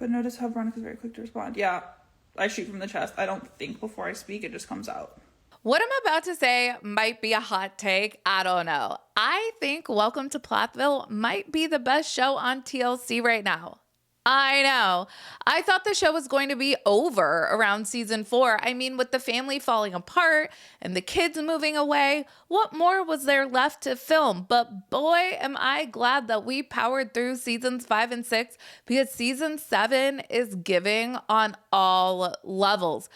But notice how Veronica's very quick to respond. Yeah, I shoot from the chest. I don't think before I speak. It just comes out. What I'm about to say might be a hot take. I don't know. I think Welcome to Plathville might be the best show on TLC right now. I know. I thought the show was going to be over around season 4. I mean, with the family falling apart and the kids moving away, what more was there left to film? But boy, am I glad that we powered through seasons 5 and 6, because season 7 is giving on all levels.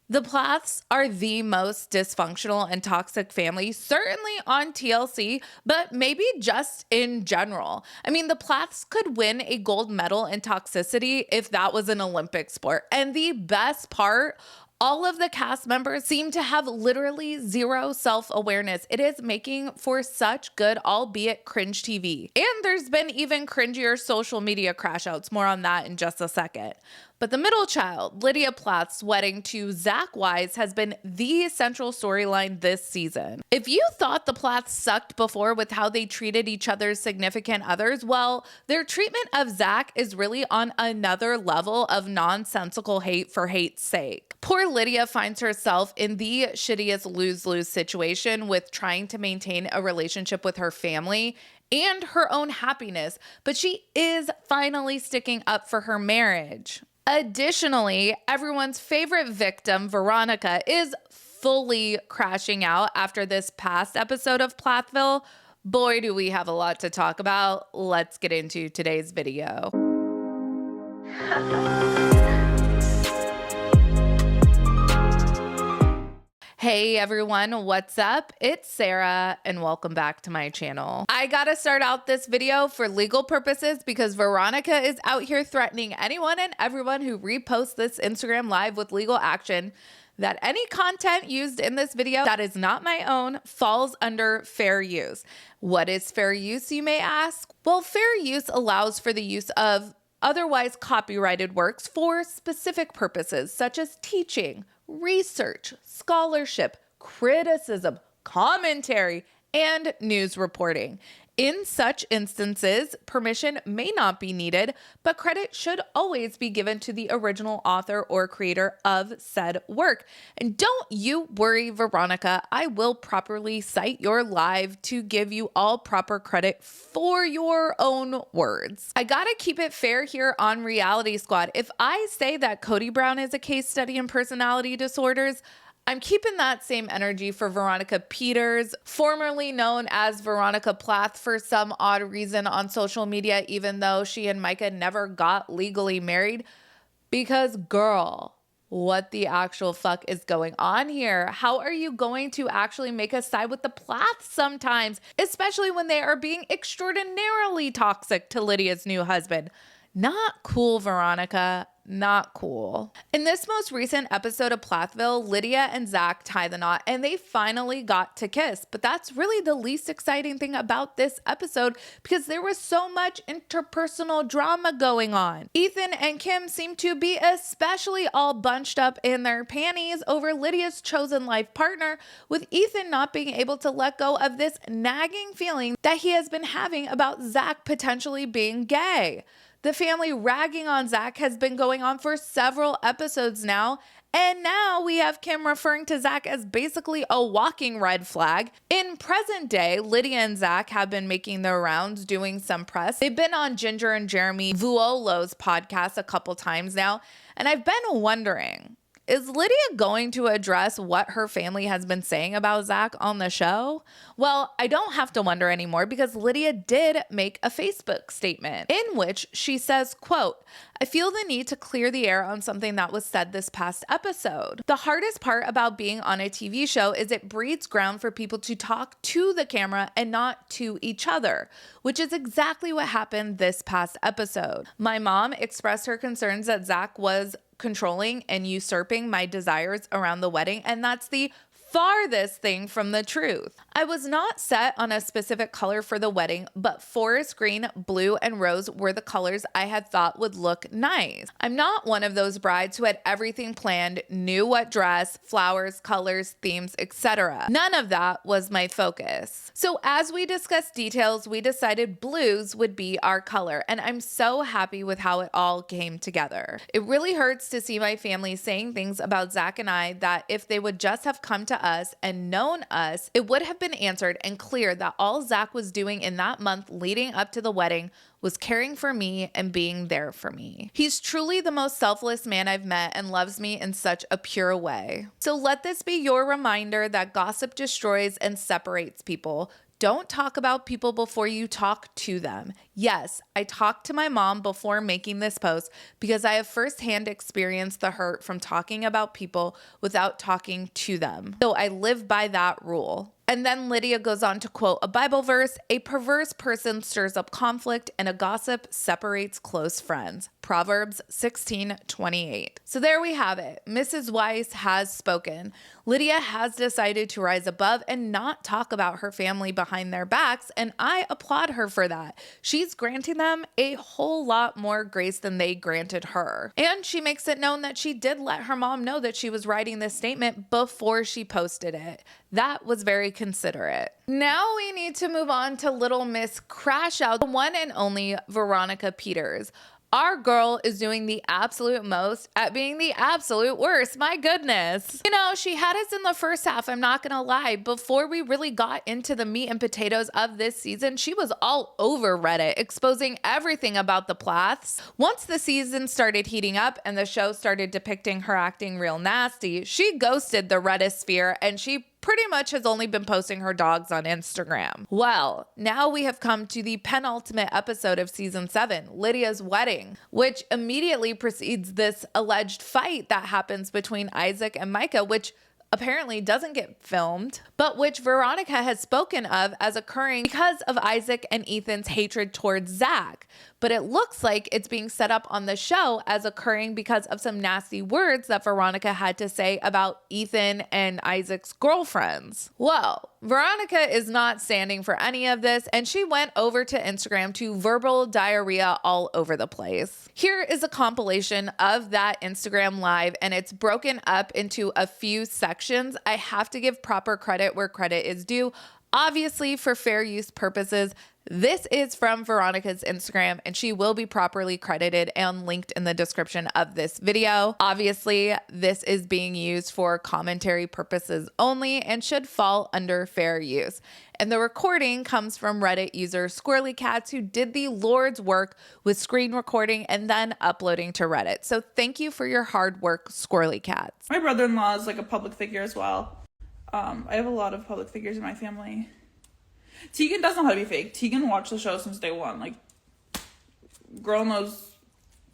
The Plaths are the most dysfunctional and toxic family, certainly on TLC, but maybe just in general. I mean, the Plaths could win a gold medal in toxicity if that was an Olympic sport. And the best part, all of the cast members seem to have literally zero self-awareness. It is making for such good, albeit cringe TV. And there's been even cringier social media crash outs. More on that in just a second. But the middle child, Lydia Plath's wedding to Zach Wise, has been the central storyline this season. If you thought the Plaths sucked before with how they treated each other's significant others, well, their treatment of Zach is really on another level of nonsensical hate for hate's sake. Poor Lydia finds herself in the shittiest lose-lose situation with trying to maintain a relationship with her family and her own happiness, but she is finally sticking up for her marriage. Additionally, everyone's favorite victim, Veronica, is fully crashing out after this past episode of Plathville. Boy, do we have a lot to talk about. Let's get into today's video. Hey everyone, what's up? It's Sarah and welcome back to my channel. I gotta start out this video for legal purposes because Veronica is out here threatening anyone and everyone who reposts this Instagram live with legal action that any content used in this video that is not my own falls under fair use. What is fair use, you may ask? Well, fair use allows for the use of otherwise copyrighted works for specific purposes such as teaching, research, scholarship, criticism, commentary, and news reporting. In such instances, permission may not be needed, but credit should always be given to the original author or creator of said work. And don't you worry, Veronica, I will properly cite your live to give you all proper credit for your own words. I gotta keep it fair here on Reality Squad. If I say that Cody Brown is a case study in personality disorders, I'm keeping that same energy for Veronica Peters, formerly known as Veronica Plath for some odd reason on social media, even though she and Micah never got legally married. Because girl, what the actual fuck is going on here? How are you going to actually make us side with the Plaths sometimes, especially when they are being extraordinarily toxic to Lydia's new husband? Not cool, Veronica. Not cool. In this most recent episode of Plathville, Lydia and Zach tie the knot and they finally got to kiss. But that's really the least exciting thing about this episode because there was so much interpersonal drama going on. Ethan and Kim seem to be especially all bunched up in their panties over Lydia's chosen life partner, with Ethan not being able to let go of this nagging feeling that he has been having about Zach potentially being gay. The family ragging on Zach has been going on for several episodes now, and now we have Kim referring to Zach as basically a walking red flag. In present day, Lydia and Zach have been making their rounds doing some press. They've been on Ginger and Jeremy Vuolo's podcast a couple times now, and I've been wondering, is Lydia going to address what her family has been saying about Zach on the show? Well, I don't have to wonder anymore because Lydia did make a Facebook statement in which she says, quote, "I feel the need to clear the air on something that was said this past episode. The hardest part about being on a TV show is it breeds ground for people to talk to the camera and not to each other, which is exactly what happened this past episode. My mom expressed her concerns that Zach was controlling and usurping my desires around the wedding, and that's the farthest thing from the truth. I was not set on a specific color for the wedding, but forest green, blue, and rose were the colors I had thought would look nice. I'm not one of those brides who had everything planned, knew what dress, flowers, colors, themes, etc. None of that was my focus. So as we discussed details, we decided blues would be our color, and I'm so happy with how it all came together. It really hurts to see my family saying things about Zach and I that if they would just have come to us and known us, it would have been answered and clear that all Zach was doing in that month leading up to the wedding was caring for me and being there for me. He's truly the most selfless man I've met and loves me in such a pure way. So let this be your reminder that gossip destroys and separates people. Don't talk about people before you talk to them. Yes, I talked to my mom before making this post because I have firsthand experienced the hurt from talking about people without talking to them. So I live by that rule. And then Lydia goes on to quote a Bible verse, "A perverse person stirs up conflict and a gossip separates close friends." Proverbs 16:28. So there we have it. Mrs. Weiss has spoken. Lydia has decided to rise above and not talk about her family behind their backs, and I applaud her for that. She's granting them a whole lot more grace than they granted her. And she makes it known that she did let her mom know that she was writing this statement before she posted it. That was very considerate. Now we need to move on to Little Miss Crash Out, the one and only Veronica Peters. Our girl is doing the absolute most at being the absolute worst. My goodness. You know, she had us in the first half, I'm not gonna lie. Before we really got into the meat and potatoes of this season, she was all over Reddit, exposing everything about the Plaths. Once the season started heating up and the show started depicting her acting real nasty, she ghosted the Reddit sphere and she pretty much has only been posting her dogs on Instagram. Well, now we have come to the penultimate episode of season 7, Lydia's wedding, which immediately precedes this alleged fight that happens between Isaac and Micah, which apparently doesn't get filmed, but which Veronica has spoken of as occurring because of Isaac and Ethan's hatred towards Zach. But it looks like it's being set up on the show as occurring because of some nasty words that Veronica had to say about Ethan and Isaac's girlfriends. Well, Veronica is not standing for any of this, and she went over to Instagram to verbal diarrhea all over the place. Here is a compilation of that Instagram live, and it's broken up into a few sections. I have to give proper credit where credit is due. Obviously, for fair use purposes, this is from Veronica's Instagram, and she will be properly credited and linked in the description of this video. Obviously, this is being used for commentary purposes only and should fall under fair use. And the recording comes from Reddit user Squirrely Cats, who did the Lord's work with screen recording and then uploading to Reddit. So thank you for your hard work, Squirrely Cats. My brother-in-law is like a public figure as well. I have a lot of public figures in my family. Tegan doesn't know how to be fake. Tegan watched the show since day one. Like, girl knows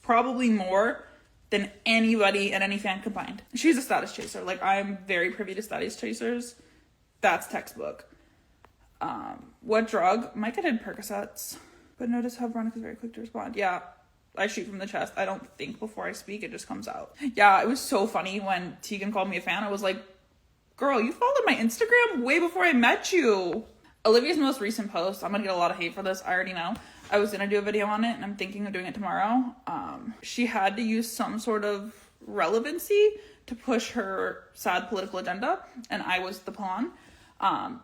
probably more than anybody and any fan combined. She's a status chaser. Like, I'm very privy to status chasers. That's textbook. What drug? Micah did Percocets. But notice how Veronica's very quick to respond. Yeah, I shoot from the chest. I don't think before I speak. It just comes out. Yeah, it was so funny when Tegan called me a fan. I was like, girl, you followed my Instagram way before I met you. Olivia's most recent post, I'm gonna get a lot of hate for this, I already know. I was gonna do a video on it and I'm thinking of doing it tomorrow. She had to use some sort of relevancy to push her sad political agenda, and I was the pawn. I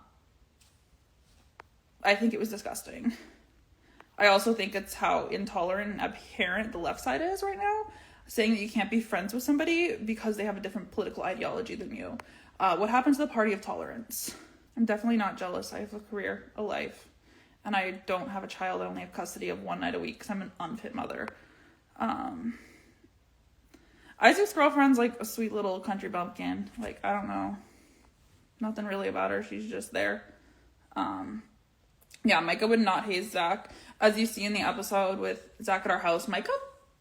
think it was disgusting. I also think it's how intolerant and abhorrent the left side is right now, saying that you can't be friends with somebody because they have a different political ideology than you. What happens to the party of tolerance? I'm definitely not jealous. I have a career, a life, and I don't have a child. I only have custody of one night a week because I'm an unfit mother. Isaac's girlfriend's like a sweet little country bumpkin. Like, I don't know. Nothing really about her. She's just there. Yeah, Micah would not hate Zach. As you see in the episode with Zach at our house, Micah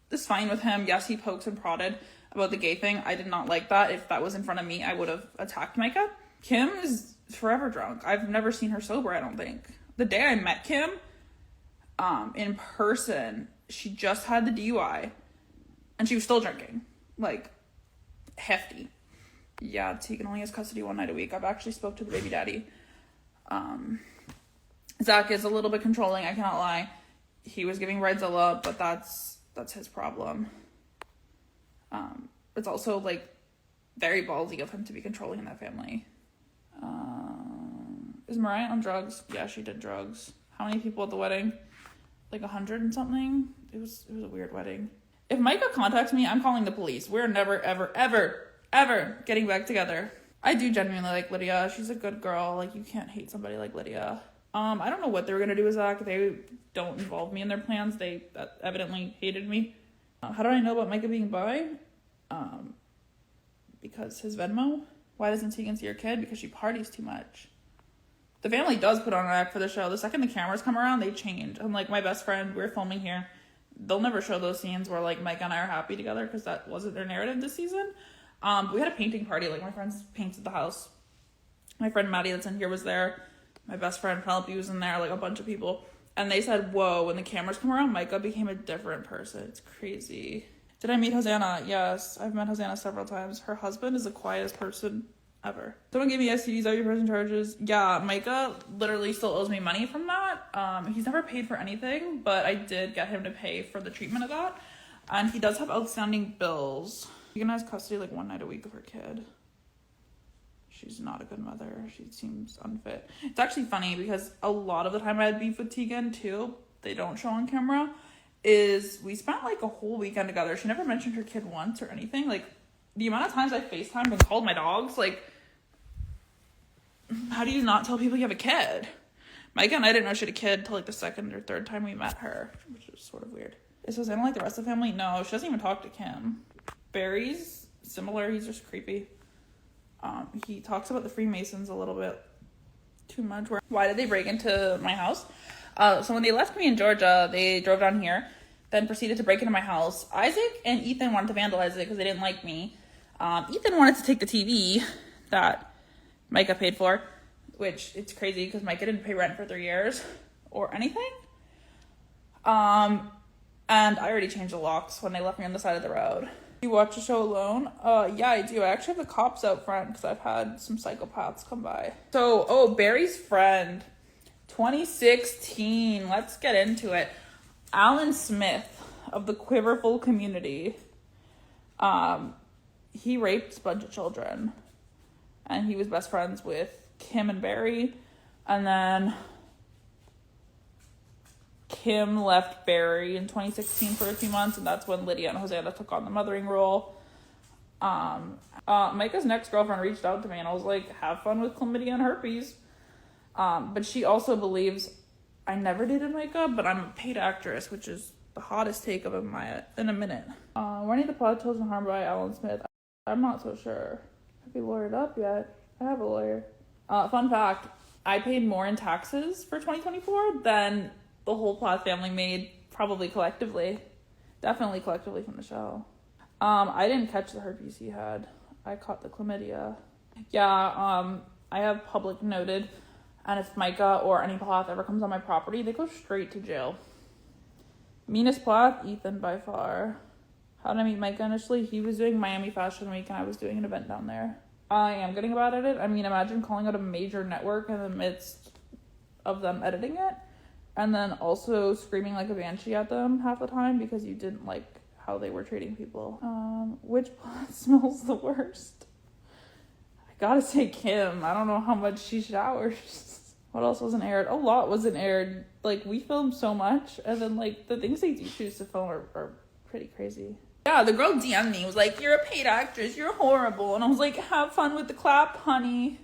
is fine with him. Yes, he pokes and prodded about the gay thing. I did not like that. If that was in front of me, I would have attacked Micah. Kim is forever drunk. I've never seen her sober, I don't think. The day I met Kim, in person, she just had the DUI, and she was still drinking. Like, hefty. Yeah, Tegan only has custody one night a week. I've actually spoke to the baby daddy. Zach is a little bit controlling, I cannot lie. He was giving Bridezilla, but that's his problem. It's also, like, very ballsy of him to be controlling in that family. Is Mariah on drugs? Yeah, she did drugs. How many people at the wedding? Like 100 and something? It was a weird wedding. If Micah contacts me, I'm calling the police. We're never, ever, ever, ever getting back together. I do genuinely like Lydia. She's a good girl. Like, you can't hate somebody like Lydia. I don't know what they were going to do with Zach. They don't involve me in their plans. They evidently hated me. How do I know about Micah being bi? Because his Venmo. Why doesn't Tegan see her kid? Because she parties too much. The family does put on an act for the show. The second the cameras come around, they change. And, like, my best friend, we're filming here. They'll never show those scenes where, like, Micah and I are happy together because that wasn't their narrative this season. We had a painting party. Like, my friends painted the house. My friend Maddie that's in here was there. My best friend Penelope was in there. Like, a bunch of people. And they said, whoa, when the cameras come around, Micah became a different person. It's crazy. Did I meet Hosanna? Yes, I've met Hosanna several times. Her husband is the quietest person ever. Someone gave me STDs out your prison charges. Yeah, Micah literally still owes me money from that. He's never paid for anything, but I did get him to pay for the treatment of that. And he does have outstanding bills. Tegan has custody like one night a week of her kid. She's not a good mother. She seems unfit. It's actually funny because a lot of the time I had beef with Tegan too. They don't show on camera. Is we spent like a whole weekend together. She never mentioned her kid once or anything. Like, the amount of times I FaceTimed and called my dogs, like, how do you not tell people you have a kid? Micah and I didn't know she had a kid till like the second or third time we met her, which is sort of weird. Is Hosanna like the rest of the family? No, she doesn't even talk to Kim. Barry's similar. He's just creepy. He talks about the Freemasons a little bit too much. Why did they break into my house? So when they left me in Georgia, they drove down here, then proceeded to break into my house. Isaac and Ethan wanted to vandalize it because they didn't like me. Ethan wanted to take the TV that Micah paid for, which it's crazy because Micah didn't pay rent for 3 years or anything. And I already changed the locks when they left me on the side of the road. You watch the show alone? Yeah, I do. I actually have the cops out front because I've had some psychopaths come by. So, Barry's friend, 2016. Let's get into it. Alan Smith of the Quiverful community. He raped a bunch of children. And he was best friends with Kim and Barry. And then Kim left Barry in 2016 for a few months, and that's when Lydia and Hosanna took on the mothering role. Micah's next girlfriend reached out to me, and I was like, have fun with chlamydia and herpes. But she also believes I never dated Micah, but I'm a paid actress, which is the hottest take of him in a minute. Running the plot chosen harm by Alan Smith. I'm not so sure. Have you lawyered up yet? I have a lawyer. Fun fact, I paid more in taxes for 2024 than the whole Plath family made, probably collectively. Definitely collectively from the show. I didn't catch the herpes he had. I caught the chlamydia. Yeah, I have public noted, and if Micah or any Plath ever comes on my property, they go straight to jail. Meanest Plath, Ethan by far. How did I meet Micah initially? He was doing Miami Fashion Week, and I was doing an event down there. I am getting bad at it. I mean, imagine calling out a major network in the midst of them editing it, and then also screaming like a banshee at them half the time because you didn't like how they were treating people. Which Plath smells the worst? I gotta say Kim. I don't know how much she showers. What else wasn't aired? A lot wasn't aired. Like, we filmed so much, and then, like, the things they do choose to film are pretty crazy. Yeah, the girl DM'd me, was like, you're a paid actress, you're horrible. And I was like, have fun with the clap, honey.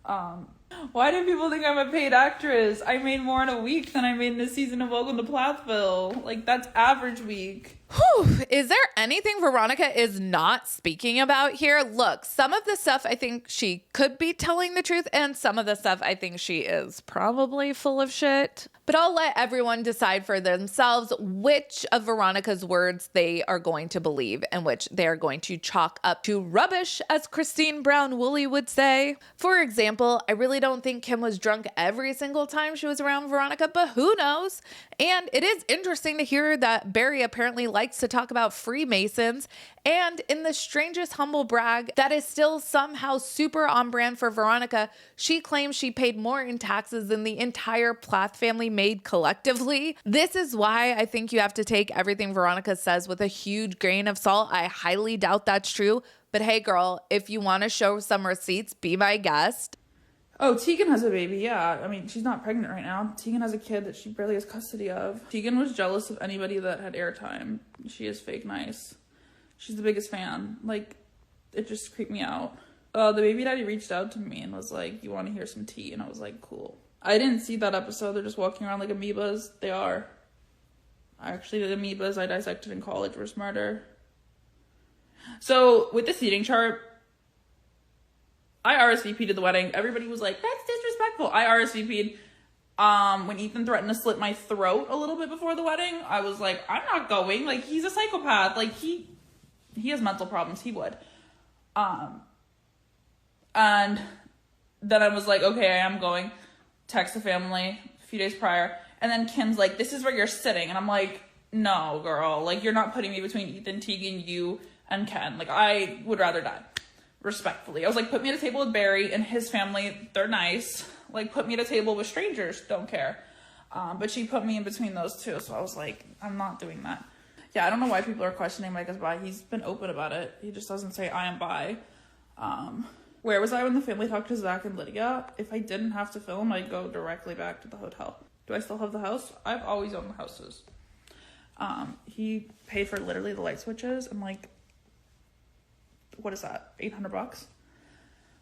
Why do people think I'm a paid actress? I made more in a week than I made in a season of Welcome to Plathville. Like, that's average week. Whew. Is there anything Veronica is not speaking about here? Look, some of the stuff I think she could be telling the truth, and some of the stuff I think she is probably full of shit. But I'll let everyone decide for themselves which of Veronica's words they are going to believe and which they are going to chalk up to rubbish, as Christine Brown Woolley would say. For example, I really don't think Kim was drunk every single time she was around Veronica, but who knows? And it is interesting to hear that Barry apparently likes to talk about Freemasons. And in the strangest humble brag that is still somehow super on brand for Veronica, she claims she paid more in taxes than the entire Plath family made collectively. This is why I think you have to take everything Veronica says with a huge grain of salt. I highly doubt that's true. But hey, girl, if you want to show some receipts, be my guest. Oh, Tegan has a baby, yeah. I mean, she's not pregnant right now. Tegan has a kid that she barely has custody of. Tegan was jealous of anybody that had airtime. She is fake nice. She's the biggest fan. Like, it just creeped me out. The baby daddy reached out to me and was like, you want to hear some tea? And I was like, cool. I didn't see that episode. They're just walking around like amoebas. They are. I actually did amoebas. I dissected in college. We're smarter. So, with the seating chart, I RSVP'd to the wedding. Everybody was like, that's disrespectful. I RSVP'd. When Ethan threatened to slit my throat a little bit before the wedding, I was like, I'm not going. Like, he's a psychopath. Like, he has mental problems. He would. And then I was like, okay, I am going. Text the family a few days prior. And then Kim's like, this is where you're sitting. And I'm like, no, girl. Like, you're not putting me between Ethan, Tegan, you, and Ken. Like, I would rather die. Respectfully. I was like, put me at a table with Barry and his family. They're nice. Like, put me at a table with strangers. Don't care. But she put me in between those two. So I was like, I'm not doing that. Yeah, I don't know why people are questioning Micah's bi. He's been open about it. He just doesn't say, I am bi. Where was I when the family talked to Zach and Lydia? If I didn't have to film, I'd go directly back to the hotel. Do I still have the house? I've always owned the houses. He paid for literally the light switches. I'm like, what is that? $800?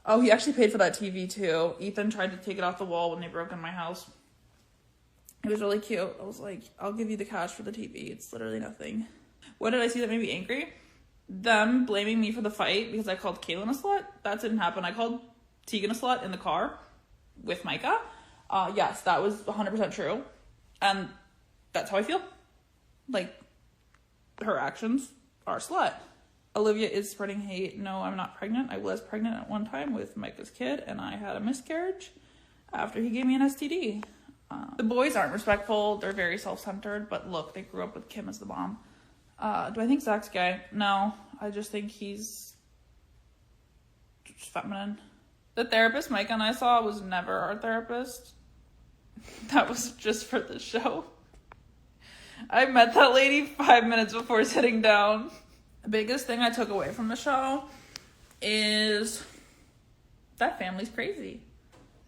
Oh, he actually paid for that TV too. Ethan tried to take it off the wall when they broke in my house. It was really cute. I was like, I'll give you the cash for the TV. It's literally nothing. What did I see that made me angry? Them blaming me for the fight because I called Kaylin a slut. That didn't happen. I called Tegan a slut in the car with Micah. Yes, that was 100% true. And that's how I feel. Like, her actions are slut. Olivia is spreading hate. No, I'm not pregnant. I was pregnant at one time with Micah's kid, and I had a miscarriage after he gave me an STD. The boys aren't respectful. They're very self-centered, but look, they grew up with Kim as the mom. Do I think Zach's gay? No, I just think he's just feminine. The therapist Micah and I saw was never our therapist. That was just for the show. I met that lady 5 minutes before sitting down. The biggest thing I took away from the show is that family's crazy.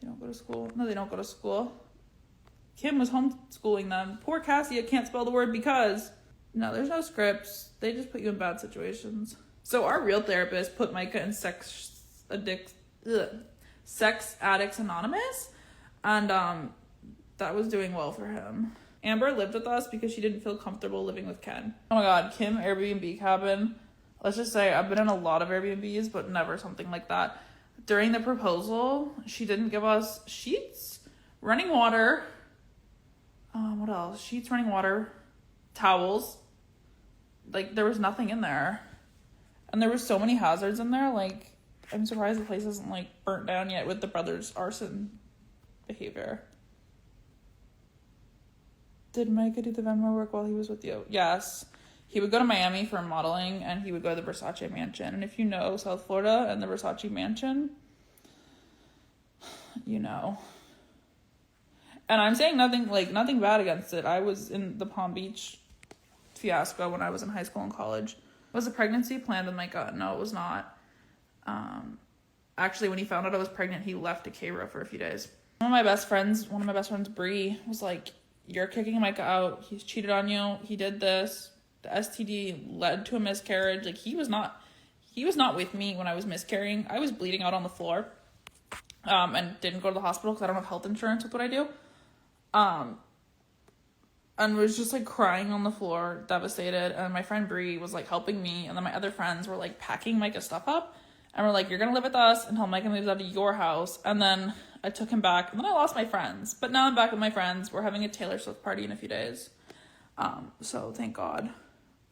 They don't go to school. No, they don't go to school. Kim was homeschooling them. Poor Cassia can't spell the word because. No, there's no scripts. They just put you in bad situations. So our real therapist put Micah in Sex Addicts Anonymous. And that was doing well for him. Amber lived with us because she didn't feel comfortable living with Ken. Oh my god, Kim Airbnb cabin. Let's just say I've been in a lot of Airbnbs, but never something like that. During the proposal, she didn't give us sheets, running water. What else? Sheets, running water, towels. Like, there was nothing in there. And there were so many hazards in there. Like, I'm surprised the place isn't, like, burnt down yet with the brothers' arson behavior. Did Micah do the Venmo work while he was with you? Yes. He would go to Miami for modeling, and he would go to the Versace mansion. And if you know South Florida and the Versace mansion, you know. And I'm saying nothing bad against it. I was in the Palm Beach fiasco when I was in high school and college. Was a pregnancy planned with Micah? No, it was not. Actually, when he found out I was pregnant, he left to Cairo for a few days. One of my best friends, Bree, was like, you're kicking Micah out. He's cheated on you. He did this. The STD led to a miscarriage. Like, he was not with me when I was miscarrying. I was bleeding out on the floor. And didn't go to the hospital because I don't have health insurance with what I do. And was just like crying on the floor, devastated. And my friend Bree was like helping me. And then my other friends were like packing Micah's stuff up. And we're like, you're going to live with us until Micah moves out of your house. And then I took him back. And then I lost my friends. But now I'm back with my friends. We're having a Taylor Swift party in a few days. So thank God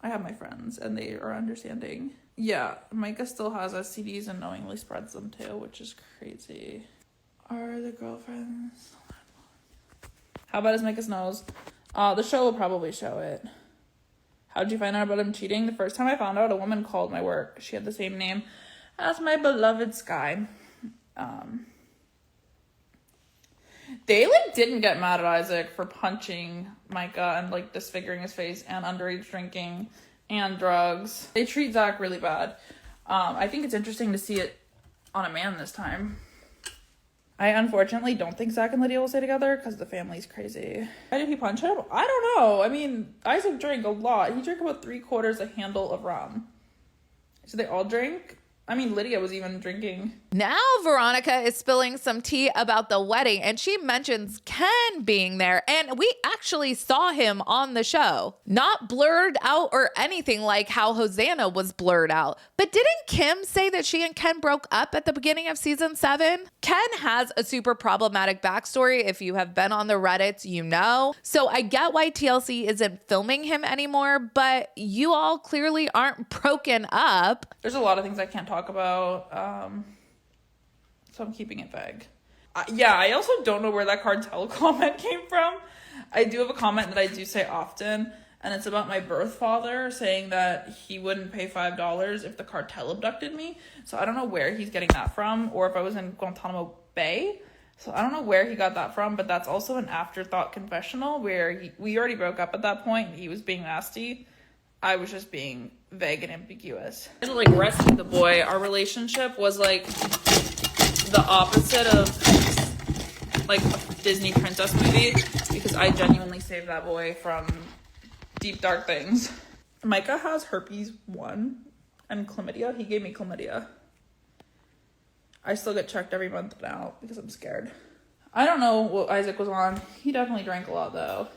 I have my friends and they are understanding. Yeah, Micah still has STDs and knowingly spreads them too, which is crazy. Are the girlfriends? How about his make us knows? The show will probably show it. How'd you find out about him cheating? The first time I found out, a woman called my work. She had the same name as my beloved Sky. They like didn't get mad at Isaac for punching Micah and like disfiguring his face and underage drinking and drugs. They treat Zach really bad. I think it's interesting to see it on a man this time. I unfortunately don't think Zach and Lydia will stay together because the family's crazy. Why did he punch him? I don't know. I mean, Isaac drank a lot. He drank about 3/4 a handle of rum. So they all drink? I mean, Lydia was even drinking. Now Veronica is spilling some tea about the wedding, and she mentions Ken being there, and we actually saw him on the show. Not blurred out or anything like how Hosanna was blurred out. But didn't Kim say that she and Ken broke up at the beginning of season 7? Ken has a super problematic backstory. If you have been on the Reddits, you know. So I get why TLC isn't filming him anymore, but you all clearly aren't broken up. There's a lot of things I can't talk about, so I'm keeping it vague. Yeah, I also don't know where that cartel comment came from. I do have a comment that I do say often, and it's about my birth father saying that he wouldn't pay $5 if the cartel abducted me. So I don't know where he's getting that from, or if I was in Guantanamo Bay. So I don't know where he got that from, but that's also an afterthought confessional where we already broke up at that point. He was being nasty. I was just being vague and ambiguous. Like rescuing the boy, our relationship was like the opposite of like a Disney princess movie because I genuinely saved that boy from deep dark things. Micah has herpes 1 and chlamydia. He gave me chlamydia. I still get checked every month now because I'm scared. I don't know what Isaac was on. He definitely drank a lot though.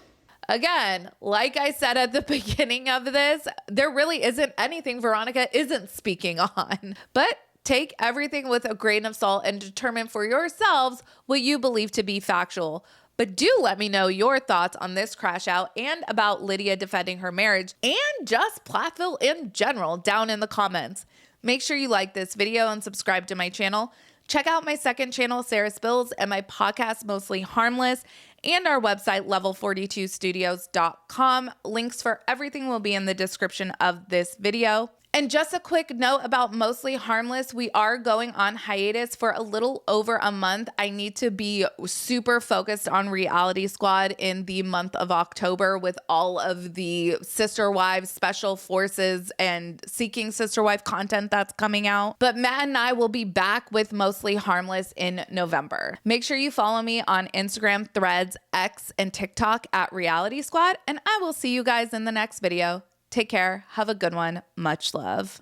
Again, like I said at the beginning of this, there really isn't anything Veronica isn't speaking on. But take everything with a grain of salt and determine for yourselves what you believe to be factual. But do let me know your thoughts on this crash out and about Lydia defending her marriage and just Plathville in general down in the comments. Make sure you like this video and subscribe to my channel. Check out my second channel, Sarah Spills, and my podcast, Mostly Harmless, and our website, level42studios.com. Links for everything will be in the description of this video. And just a quick note about Mostly Harmless. We are going on hiatus for a little over a month. I need to be super focused on Reality Squad in the month of October with all of the Sister Wives, Special Forces, and Seeking Sister Wife content that's coming out. But Matt and I will be back with Mostly Harmless in November. Make sure you follow me on Instagram, Threads, X, and TikTok at Reality Squad. And I will see you guys in the next video. Take care. Have a good one. Much love.